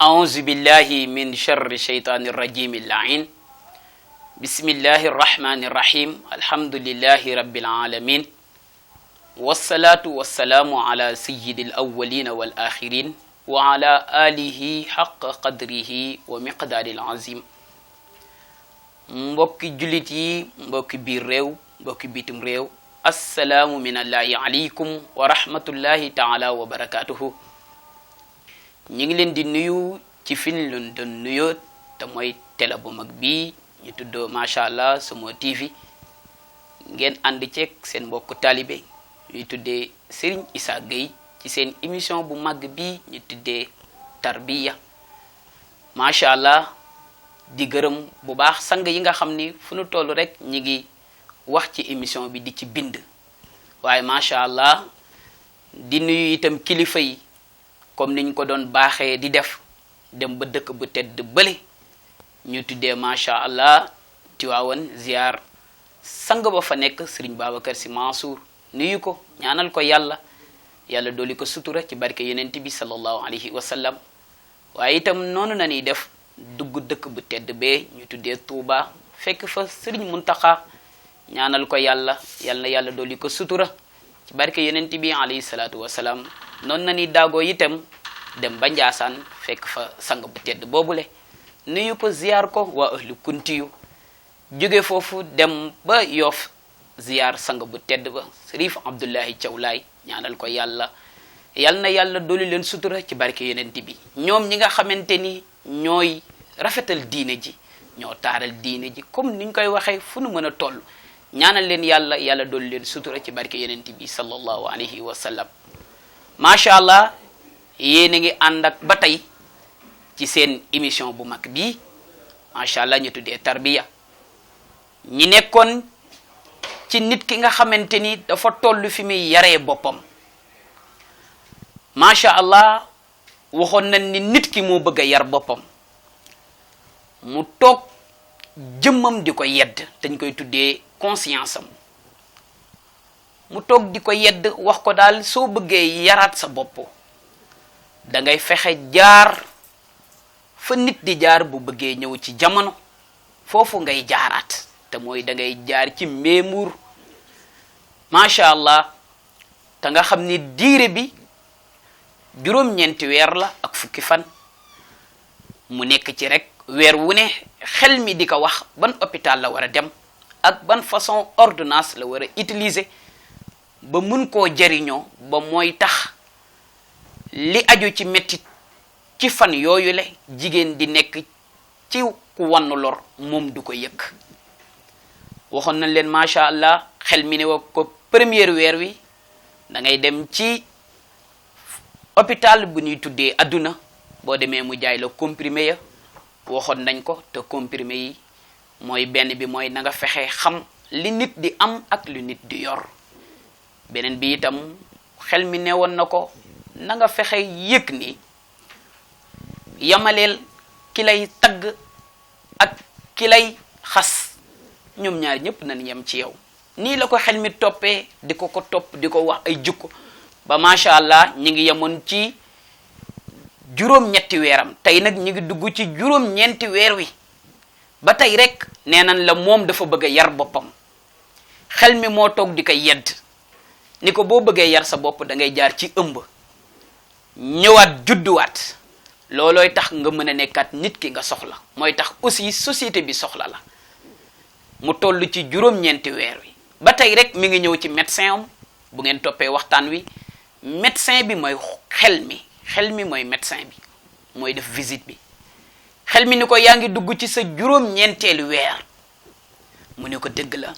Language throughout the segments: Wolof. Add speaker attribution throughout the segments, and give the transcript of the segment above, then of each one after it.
Speaker 1: أعوذ بالله من شر الشيطان الرجيم اللعين بسم الله الرحمن الرحيم الحمد لله رب العالمين والصلاة والسلام على سيد الأولين والآخرين وعلى آله حق قدره ومقدار العظيم mbokki julit yi mbokki biir réew mbokki bitim réew assalaamu minallahi alaykum wa rahmatullahi taala wa barakatuhu ñi ngi leen di nuyu ci fin lu doon nuyoo te mooy télé bu mag bi ñu tuddoo macha allah Sumo TV ngeen ànd ceeg seen mbokku taalibe ñuy tuddee Serigne Issa Gueye ci seen émission bu mag bi ñu tuddee tarbiya macha allah di gërëm bu baax sang yi nga xam ni fu nu toll rek ñi ngi wax ci émission bi di ci bind waaye macha allah di nuyu itam kilifa yi comme niñ ko doon baaxee di def dem ba dëkk bu tedd bële ñu tuddee macha allah Tiwaawan ziar sang ba fa nekk Serigne Babacar Sy Mansour nuyu ko ñaanal ko yàlla dooli ko sutura ci barke yonent bi sallallahu alayhi wa sallam waaye itam noonu na ñuy def dugg dëkk bu tedd bee ñu tuddee Touba fekk fa Serigne Mountakha ñaanal ko yàlla dooli ko sutura ci barke yonent bi alayhi salaatu wasalaam noonu na ni daagoo itam dem ba Njaasaan fekk fa sang bu tedd boobule nuyu ko ziar ko waa ahlu kuntiyu jóge foofu dem ba Yoff ziar sang bu tedd ba Serif Abdullahi Thiawlaay ñaanal ko yàlla dooli leen sutura ci barke yonent bi ñoom ñi nga xamante ni ñooy rafetal diine ji ñoo taaral diine ji comme niñ koy waxee fu nu mën a toll ñaanal leen yàlla dooli leen sutura ci barke yonent bi sallallahu alayhi wa sallam macha allah yéen a ngi ànd ak ba tey ci seen émission bu mag bii macha allah ñu tuddee tarbiya ñi nekkoon ci nit ki nga xamante ni dafa toll fi muy yaree boppam macha allah waxoon nañ ni nit ki moo bëgg a yar boppam mu toog jëmmam di ko yedd dañ koy tuddee conscience am mu toog di ko yedd wax ko daal soo bëggee yaraat sa bopp da ngay fexe jaar fa nit di jaar bu bëggee ñëw ci jamono foofu ngay jaaraat te mooy da ngay jaar ci méemuur macha allah te nga xam ni diire bi juróom-ñeenti weer la ak fukki fan mu nekk ci rek weer wu ne xel mi di ko wax ban hôpital la war a dem ak ban façon ordonnance la war a utiliser ba mun koo jariñoo ba mooy tax li aju ci mettit ci fan yooyu le jigéen di nekk ci ku wann lor moom du ko yëg waxoon nañ leen macha allah xel mi ne wa ko première weer wi da ngay dem ci hôpital bu ñuy tuddee adduna boo demee mu jaay la comprimé ya waxoon nañ ko te comprimé yi mooy benn bi mooy na nga fexe xam li nit di am ak li nit di yor beneen bi itam xel mi ne woon na ko na nga fexe yëg ni yamaleel ki lay tagg ak ki lay xas ñoom ñaar ñëpp nañ yem ci yow nii la ko xel mi toppee di ko topp di ko wax ay jukko ba macha allah ñi ngi yemoon ci juróom-ñetti weeram tey nag ñi ngi dugg ci juróom-ñeenti weer wi ba tey rek nee nañ la moom dafa bëgg a yar boppam xel mi moo toog di ko yedd ni ko boo bëggee yar sa bopp da ngay jaar ci ëmb ñëwaat judduwaat loolooy tax nga mën a nekkaat nit ki nga soxla mooy tax aussi société bi soxla la mu toll ci juróom-ñeenti weer wi ba tey rek mi ngi ñëw ci médecin am bu ngeen toppee waxtaan wi médecin bi mooy xel mi mooy médecin bi mooy def visite bi xel mi ni ko yaa ngi dugg ci sa juróom-ñeenteelu weer mu ne ko dëgg la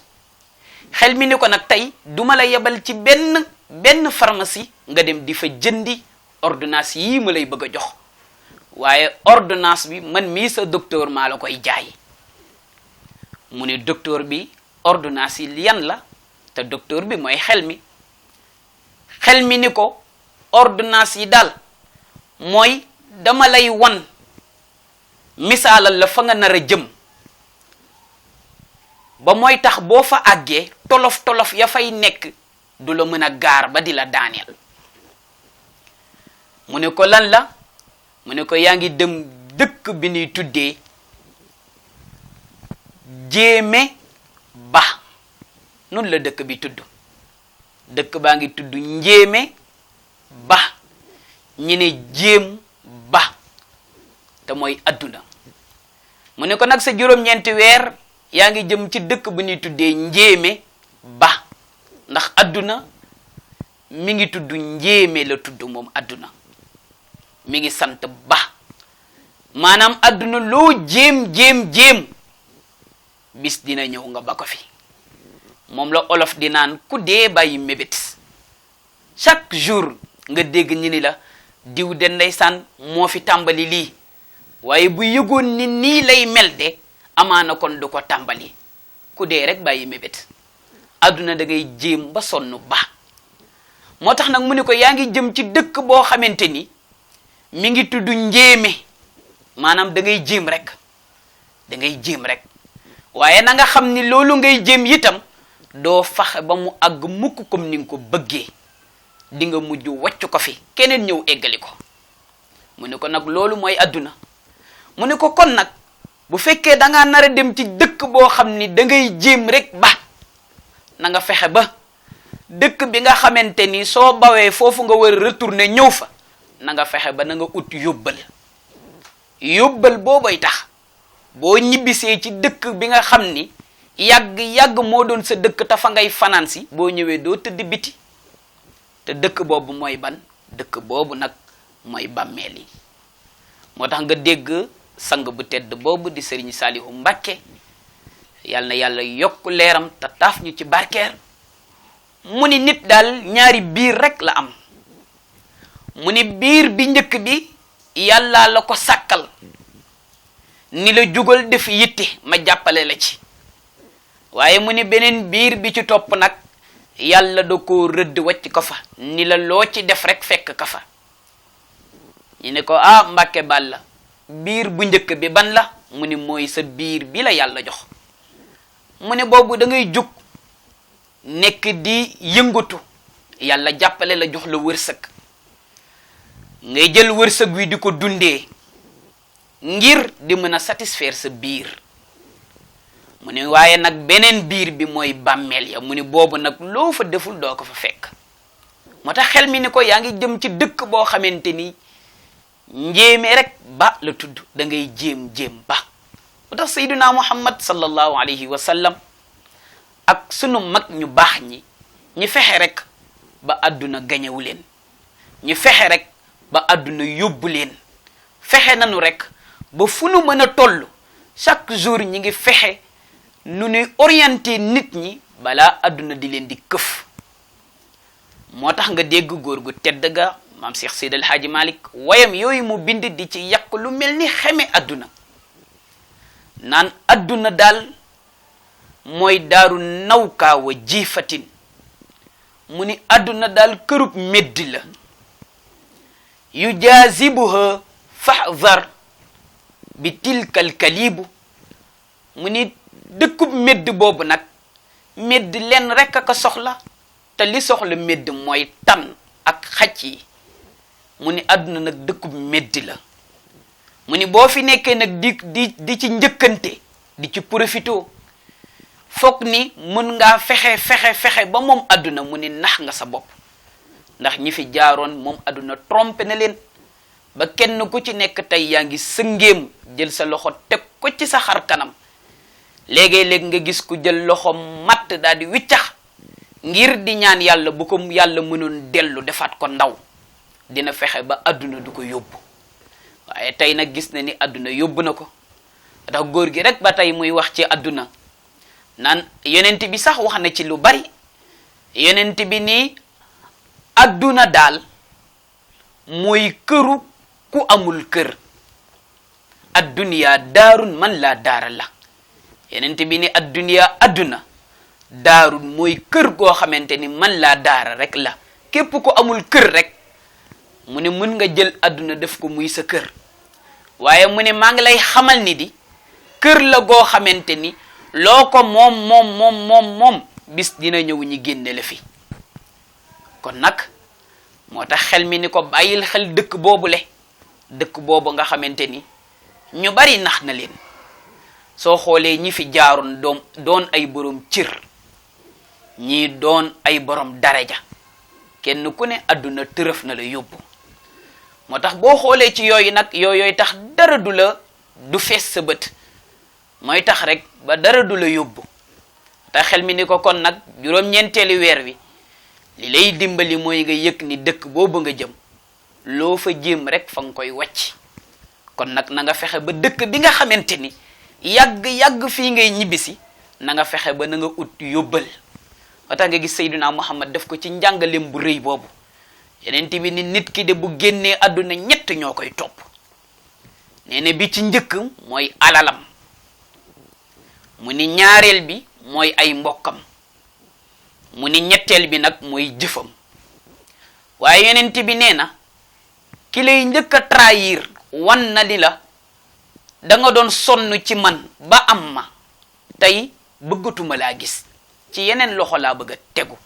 Speaker 1: xel mi ni ko nag tey duma la yebal ci benn pharmacie nga dem di fa jëndi ordonnance yii ma lay bëgg a jox waaye ordonnance bi man mii sa docteur maa la koy jaay mu ne docteur bi ordonnance yi yan la te docteur bi mooy xel mi ni ko ordonnance yi daal mooy dama lay wan misaalal la fa nga nar a jëm ba mooy tax boo fa àggee tolof ya fay nekk du la mën a gaar ba di la daaneel mu ne ko lan la mu ne ko yaa ngi dem dëkk bi ñuy tuddee Jéeme Ba. noonu la dëkk bi tudd dëkk baa ngi tudd Njéeme Ba, ñi ne Jéem Ba, te mooy adduna. mu ne ko nag sa juróom-ñeenti weer yaa ngi jëm ci dëkk bu ñuy tuddee Njéeme Ba, ndax adduna mi ngi tudd Njéeme la tudd moom adduna mi ngi sant Ba, maanaam adduna loo jéem bis dina ñëw nga ba ko fi. moom la olof di naan ku dee bàyyi mébét. chaque jour nga dégg ñi ni la diw de ndeysaan moo fi tàmbali lii, waaye bu yëgoon ni nii lay mel de amaana kon du ko tàmbali. ku dee rek bàyyi mébét. adduna da ngay jéem ba sonn ba. moo tax nag mu ne ko yaa ngi jëm ci dëkk boo xamante ni mi ngi tudd Njéeme, maanaam da ngay jéem rek da ngay jéem rek, waaye na nga xam ni loolu ngay jéem itam doo faxe ba mu àgg mukk comme ni nga ko bëggee. di nga mujj wàcc ko fi keneen ñëw eggali ko. mu ne ko nag loolu mooy adduna. mu ne ko kon nag bu fekkee da ngaa nar a dem ci dëkk boo xam ni da ngay jéem rek ba, na nga fexe ba dëkk bi nga xamante ni soo bawee foofu nga war a retourner ñëw fa, na nga fexe ba na nga ut yóbbal. yóbbal boobay tax boo ñibbisee ci dëkk bi nga xam ni yàgg moo doon sa dëkk ta fa ngay fanaan si, boo ñëwee doo tëdd biti. te dëkk boobu mooy ban? dëkk boobu nag mooy bàmmeel yi. moo tax nga dégg sang bu tedd boobu di Serigne Saliou Mbacké, yal na yàlla yokk leeram te taaf ñu ci barkeer. mu ni nit daal ñaari biir rek la am. mu ni biir bi njëkk bi yàlla la ko sàkkal ni la jugal def yitte ma jàppale la ci, waaye mu ni beneen biir bi ci topp nag yàlla da ko rëdd wàcc ko fa ni la loo ci def rek fekk ka fa. ñu ne ko ah Mbàkke Bàlla, biir bu njëkk bi ban la? mu ni mooy sa biir bi la yàlla jox. mu ne boobu da ngay jóg nekk di yëngatu, yàlla jàppale la jox la wërsëg, ngay jël wërsëg wi di ko dundee ngir di mën a satisfaire sa biir. mu ne waaye nag beneen biir bi mooy bàmmeel ya, mu ne boobu nag loo fa deful doo ko fa fekk. moo tax xel mi ni ko yaa ngi jëm ci dëkk boo xamante ni Njéeme rek ba la tudd, da ngay jéem ba. moo tax Seydina Muhammad sallallahu alayhi wa sallam ak sunu mag ñu baax ñi fexe rek ba àdduna gañewu leen, ñu fexe rek ba àdduna yóbbu leen. fexe nanu rek ba fu nu mën a toll chaque jour ñi ngi fexe nu ñuy orienté nit ñi balaa àdduna di leen di këf. moo tax nga dégg góor gu tedd ga maam Cheikh Seydi El Hadji Malick wayam yooyu mu bind di ci yàq lu mel ni xeme àdduna, naan àdduna daal mooy daaru nawkaa wa jiifatin. mu ni àdduna daal kërub medd la, yu jaazibuha fahdar bi tilkal kalibu. mu ni dëkkub medd boobu nag, medd lenn rek a ko soxla, te li soxla medd mooy tan ak xaj yi. mu ni àdduna nag dëkkub medd la. mu ni boo fi nekkee nag di ci njëkkante di ci profito, foog ni mën ngaa fexe ba moom àdduna. mu ni nax nga sa bopp, ndax ñi fi jaaroon moom àdduna trompé na leen ba kenn ku ci nekk tey yaa ngi sëngéem jël sa loxo teg ko ci sa xar kanam. léegi-léeg nga gis ku jël loxo matt daal di wiccax ngir di ñaan yàlla bu ko yàlla mënoon dellu defaat ko ndaw, dina fexe ba àdduna du ko yóbbu. waaye tey nag gis na ni àdduna yóbbu na ko. ndax góor gi rek ba tey muy wax ci àdduna naan yonent bi sax wax na ci lu bari. yonent bi ni àdduna daal mooy këru ku amul kër. adduniya daarun man laa daara la. yonent bi ni adduniya àdduna daarun mooy kër goo xamante ni man laa daara rek la, képp ku amul kër rek. mu ne mën nga jël àdduna def ko muy sa kër, waaye mu ne maa ngi lay xamal ni di kër la goo xamante ni loo ko moom bis dina ñëw ñi génne la fi. kon nag moo tax xel mi ni ko bàyyil xel dëkk boobule dëkk boobu nga xamante ni ñu bari nax na leen. soo xoolee ñi fi jaaroon doon ay borom cër ñii doon ay borom daraja kenn ku ne àdduna tërëf na la yóbbu. moo tax boo xoolee ci yooyu nag yooyu tax dara du fees sa bët mooy tax rek ba dara du la yóbbu te xel mi ni ko kon nag juróom-ñeenteeli weer wi li lay dimbali mooy nga yëg ni dëkk boobu nga jëm loo fa jéem rek fa nga koy wàcc. kon nag na nga fexe ba dëkk bi nga xamante ni yàgg fii ngay ñibbisi na nga fexe ba na nga ut yóbbal. moo tax nga gis Seydina Muhammad def ko ci njàngaleem bu rëy boobu yeneen bi ni nit ki de bu génnee àdduna ñett ñoo koy topp. nee na bi ci njëkk mooy alalam, mu ni ñaareel bi mooy ay mbokkam, mu ni ñetteel bi nag mooy jëfam. waaye yeneen bi nee na ki lay njëkk a trahir wan na ni la da nga doon sonn ci man ba am ma tey bëggatuma laa gis ci yeneen loxo laa bëgg a tegu.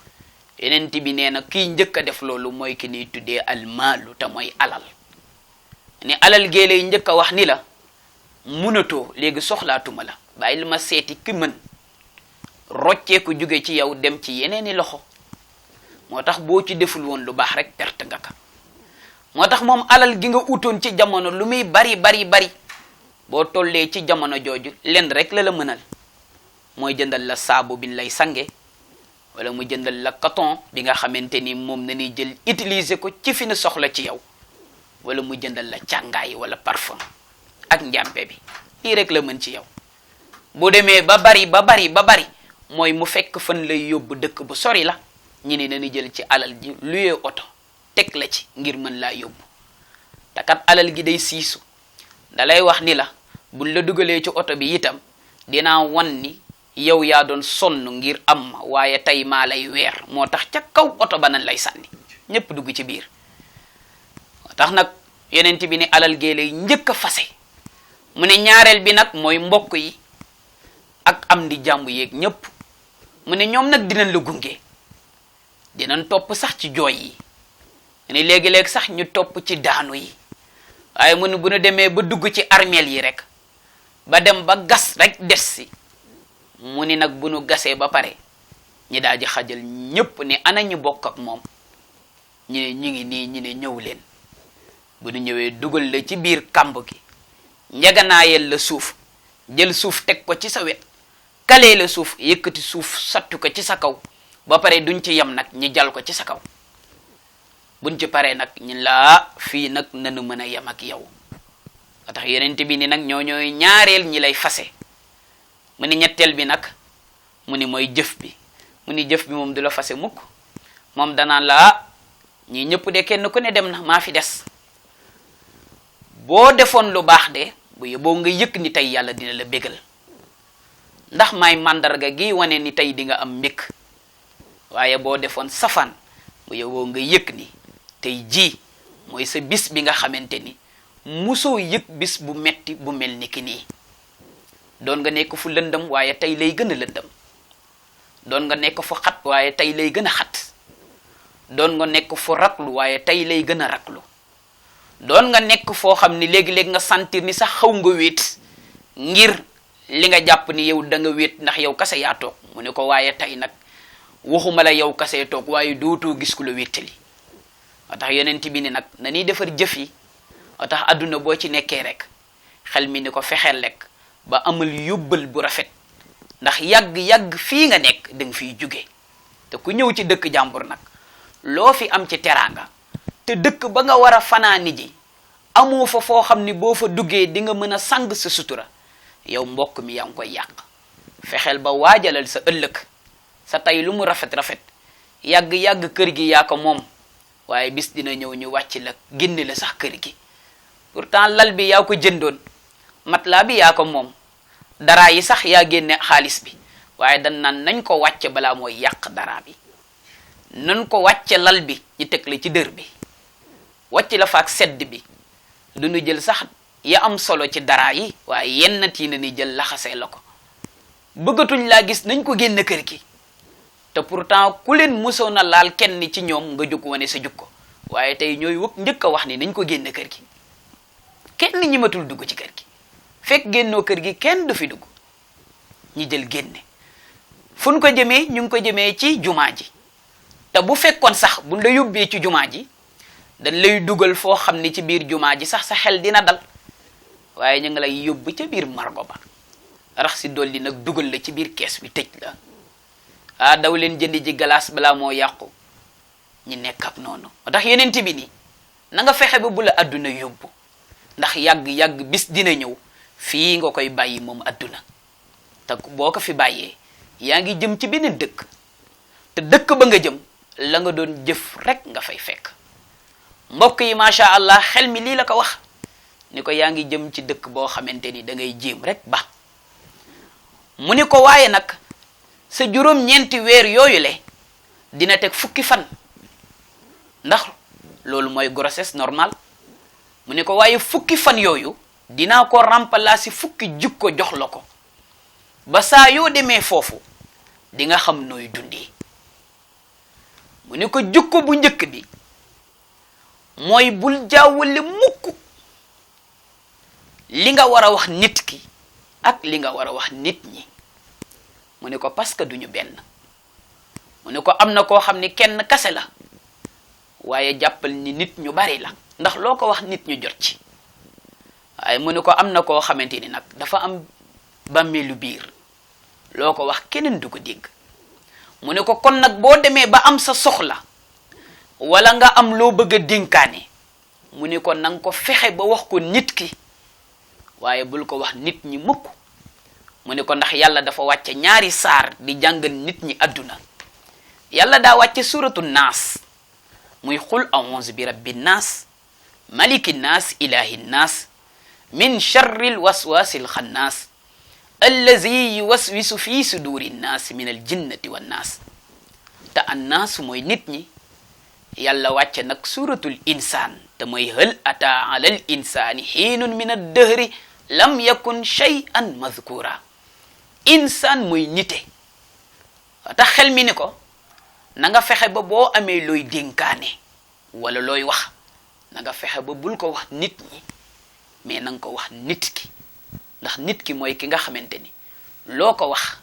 Speaker 1: yeneen bi nee na kiy njëkk a def loolu mooy ki ñuy tuddee almaalu te mooy alal. ni alal gee lay njëkk a wax ni la munatoo léegi soxlaatuma la bàyyi li ma seeti ki mën rocceeku jóge ci yow dem ci yeneeni loxo. moo tax boo ci deful woon lu baax rek perte nga ka. moo tax moom alal gi nga utoon ci jamono lu muy bari boo tollee ci jamono jooju len rek la mënal mooy jëndal la saabu bi lay sange wala mu jëndal la coton bi nga xamante ni moom na ni jël utiliser ko ci fi na soxla ci yow, wala mu jëndal la càngaay wala parfum ak njàmpe bi. lii rek la mën ci yow. bu demee ba bari mooy mu fekk fan lay yóbbu dëkk bu sori la ñi ne nañu jël ci alal ji luyee oto teg la ci ngir mën laa yóbbu. te kat alal gi day siisu dalay wax ni la buñ la dugalee ci oto bi itam dinaa wan ni yow yaa doon sonn ngir am ma waaye tey maa lay weer. moo tax ca kaw oto ba nañ lay sànni ñépp dugg ci biir. moo tax nag yeneen bi ni alal gee lay njëkk a fase. mu ne ñaareel bi nag mooy mbokk yi ak am di jàmb yeeg ñépp. mu ne ñoom nag dinañ la gunge dinañ topp sax ci jooy yi. mu ne léegi-léeg sax ñu topp ci daanu yi. waaye mu ne bu ñu demee ba dugg ci armeel yi rek ba dem ba gas rek des si mu ni nag bu nu gasee ba pare ñi daal di xajal ñépp ne ana ñu bokk ak moom ñu ne ñu ngi nii ñu ne ñëw leen. bu nu ñëwee dugal la ci biir kàmb gi njaganaayel la suuf jël suuf teg ko ci sa wet kalee la suuf yëkkati suuf sattu ko ci sa kaw ba pare duñ ci yem nag ñi jal ko ci sa kaw. buñ ci paree nag ñun laa fii nag nanu mën a yem ak yow. ba tax yeneen bi ni nag ñooy ñaareel ñi lay fase. mu ni ñetteel bi nag mu ni mooy jëf bi. mu ni jëf bi moom du la fase mukk moom danaan la ñii ñëpp de kenn ku ne dem na maa fi des. boo defoon lu baax de bu yeboo nga yëkk ni tey yàlla dina la bégal ndax maay màndarga gi wane ni tey di nga am mbékk. waaye boo defoon safaan bu yeboo nga yëkk ni tey jii mooy sa bis bi nga xamante ni musoo yëg bis bu metti bu mel ni ki nii. doon nga nekk fu lëndëm waaye tey lay gën a lëndëm. doon nga nekk fu xat waaye tey lay gën a xat. doon nga nekk fu raklu waaye tey lay gën a raklu. doon nga nekk foo xam ni léegi-léegi nga sentir ni sax xaw nga wéet ngir li nga jàpp ni yow da nga wéet ndax yow kase yaa toog. mu ne ko waaye tey nag waxuma la yow kase toog waaye dootoo gis ku la wéttali. moo tax yonent bi ni nag na ñuy defar jëf yi. moo tax adduna boo ci nekkee rek xel mi ni ko fexeel rek ba amal yóbbal bu rafet ndax yàgg fii nga nekk da nga fiy jóge. te ku ñëw ci dëkk jàmbur nag loo fi am ci teraanga te dëkk ba nga war a fanaani ji amoo fa foo xam ni boo fa duggee di nga mën a sang sa sutura yow mbokk mi yaa ngi koy yàq. fexeel ba waajalal sa ëllëg sa tey lu mu rafet yàgg kër gi yaa ko moom waaye bis dina ñëw ñu wàcc la génne la sax kër gi. pourtant lal bi yaa ko jëndoon matelas bi yaa ko moom dara yi sax yaa génne xaalis bi waaye dañ naan nañ ko wàcce balaa mooy yàq dara bi. nañ ko wàcce lal bi ñu teg la ci dër bi wàcc la faak sedd bi du ñu jël sax ya am solo ci dara yi waaye yennat yi na ni jël laxasee la ko. bëggatuñ laa gis nañ ko génn kër gi te pourtant ku leen mosoon a laal kenn ci ñoom nga jóg wane sa jukko waaye tey ñooy njëkk a wax ni nañ ko génn kër gi. kenn ñimatul dugg ci kër gi fekk génnoo kër gi kenn du fi dugg ñi jël génne fuñ ko jëmee ñu ngi ko jëmee ci jumaa ji te bu fekkoon sax buñ la yóbbee ci jumaa ji dañ lay dugal foo xam ni ci biir jumaa ji sax sa xel dina dal waaye ñu ngi lay yóbbu ca biir margo ba rax si dolli nag dugal la ci biir kees bi tëj la daw leen jëndi ji galaas balaa moo yàqu ñi nekk ak noonu moo tax yeneen bi ni na nga fexe ba bu la adduna yóbbu ndax yàgg-yàgg bis dina ñëw fii nga koy bàyyi moom adduna te boo ko fi bàyyee yaa ngi jëm ci beneen dëkk te dëkk ba nga jëm la nga doon jëf rek nga fay fekk mbokk yi macha allah xel mi lii la ko wax ni ko yaa ngi jëm ci dëkk boo xamante ni da ngay jéem rek ba mu ni ko waaye nag sa juróom-ñeenti weer yooyu le dina teg fukki fan ndax loolu mooy grossesse normale mu ni ko waaye fukki fan yooyu dinaa ko remplacer fukki jikko jox la ko ba saa yoo demee foofu di nga xam nooy dundee mu ni ko jikko bu njëkk bi mooy bul jaawale mukk li nga war a wax nit ki ak li nga war a wax nit ñi mu ni ko parce que duñu benn mu ni ko am na koo xam ni kenn kase la waaye jàppal ni nit ñu bari la ndax loo ko wax nit ñu jot ci waaye mu ni ko am na koo xamante ni nag dafa am bàmmeelu biir loo ko wax keneen du ko dégg mu ni ko kon nag boo demee ba am sa soxla wala nga am loo bëgg a dénkaane mu ni ko nanga ko fexe ba wax ko nit ki waaye bul ko wax nit ñi mukk mu ni ko ndax yàlla dafa wàcce ñaari saar di jàngal nit ñi adduna yàlla daa wàcce suratu naas muy qul a'uuzu bi rabbi naas maliki naas ilahi naas min charril waswasil xannaas allazi yuwaswisu fi suduri naas min al jinnati wan naas te annaas mooy nit ñi yàlla wàcce nag suratul insaan te mooy hal ata ala al insaani xiinun min ad-dahri lam yakun shay'an madhkura insaan mooy nite tax xel mi ni ko na nga fexe ba boo amee looy dénkaane wala looy wax na nga fexe ba bul ko wax nit ñi mais na nga ko wax nit ki ndax nit ki mooy ki nga xamante ni loo ko wax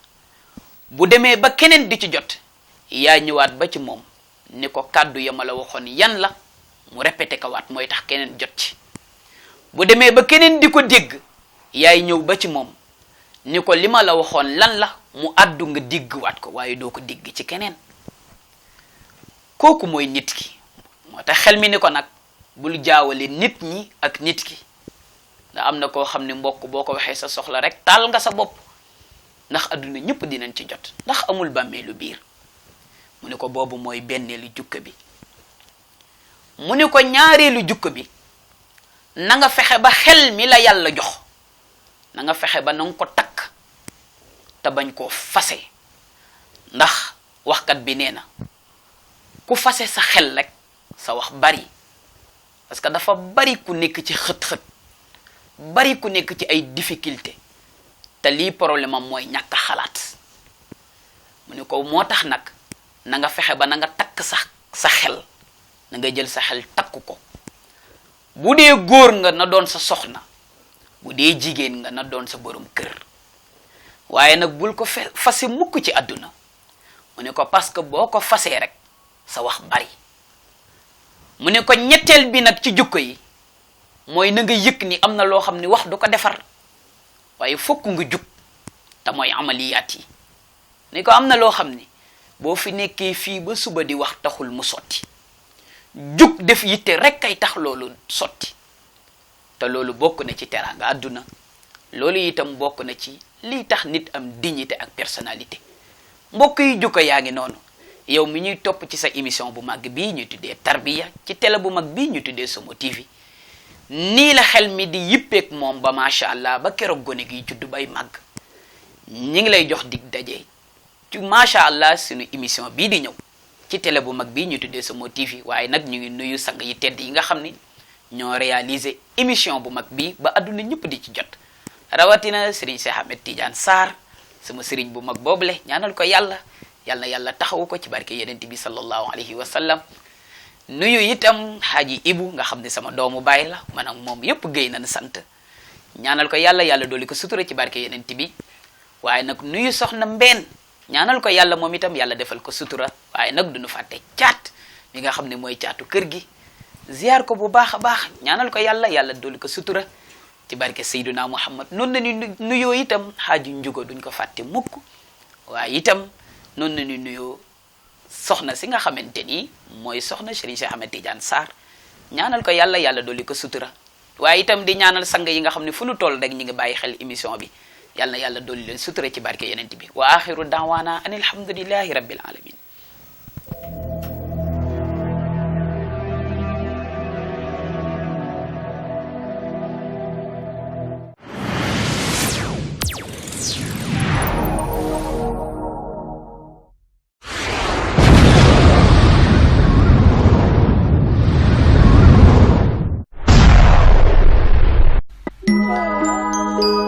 Speaker 1: bu demee ba keneen di ci jot yaa ñëwaat ba ci moom ni ko kàddu ya ma la waxoon yan la mu répété ko waat mooy tax keneen jot ci bu demee ba keneen di ko dégg yaay ñëw ba ci moom ni ko li ma la waxoon lan la mu àddu nga dégg waat ko waaye doo ko dégg ci keneen kooku mooy nit ki moo tax xel mi ni ko nag bul jaawale nit ñi ak nit ki nga am na koo xam ne mbokk boo ko waxee sa soxla rek taal nga sa bopp ndax adduna ñëpp dinañ ci jot ndax amul bàmmeelu biir mu ni ko boobu mooy benneelu jukka bi mu ni ko ñaareelu jukka bi na nga fexe ba xel mi la yàlla jox na nga fexe ba na nga ko takk te bañ koo fase ndax waxkat bi nee na ku fase sa xel rek sa wax bari parce que dafa bari ku nekk ci xët-xët bari ku nekk ci ay difficulté te lii problème am mooy ñàkk xalaat mu ni ko moo tax nag na nga fexe ba na nga takk sa xel na nga jël sa xel takk ko bu dee góor nga na doon sa soxna bu dee jigéen nga na doon sa borom kër waaye nag bul ko fase mukk ci àdduna mu ne ko parce que boo ko fasee rek sa wax bari mu ne ko ñetteel bi nag ci jukko yi mooy na nga yëg ni am na loo xam ni wax du ko defar waaye fokk nga jug te mooy amaliyaat yi ni ko am na loo xam ni boo fi nekkee fii ba suba di wax taxul mu sotti jug def yitte rek kay tax loolu sotti te loolu bokk na ci teraanga àdduna loolu itam bokk na ci lii tax nit am dignité ak personnalité mbokk yi jukko yaa ngi noonu yow mi ñuy topp ci sa émission bu mag bii ñu tuddee tarbiya ci télé bu mag bii ñu tuddee Somo TV nii la xel mi di yippeek moom ba macha allah ba keroog gone gi judd bay màgg ñi ngi lay jox dig daje ci macha allah suñu émission bii di ñëw ci télé bu mag bii ñu tuddee Somo TV waaye nag ñu ngi nuyu sang yi tedd yi nga xam ni ñoo réalisé émission bu mag bi ba adduna ñëpp di ci jot rawatina Serigne Cheikh Ahmed Tidiane Sarr sama Serigne bu mag boobule ñaanal ko yàlla yàlla taxawu ko ci barke yonent bi sallallahu alayhi wa sallam nuyu itam Haji Ibu nga xam ne sama doomu baay la man ak moom yëpp géy nañ sant ñaanal ko yàlla yàlla dooli ko sutura ci barke yeneen bi waaye nag nuyu soxna Mbeen ñaanal ko yàlla moom itam yàlla defal ko sutura waaye nag duñu fàtte caat mi nga xam ne mooy caatu kër gi ziar ko bu baax a baax ñaanal ko yàlla yàlla dooli ko sutura ci barke Seyduna Muhammad noonu nañu nuyoo itam Haji Njugo duñ ko fàtte mukk waaye itam noonu nañu nuyoo soxna si nga xamante ni mooy soxna Serigne Cheikh Ahmed Tidiane Sarr ñaanal ko yàlla yàlla dooli ko sutura waaye itam di ñaanal sang yi nga xam ne fu nu toll rek ñi ngi bàyyi xel émission bi yàlla na yàlla dooli leen sutura ci barke yonent bi wa axiru daawaana an alhamdulillahi rabbil alamin
Speaker 2: Thank you.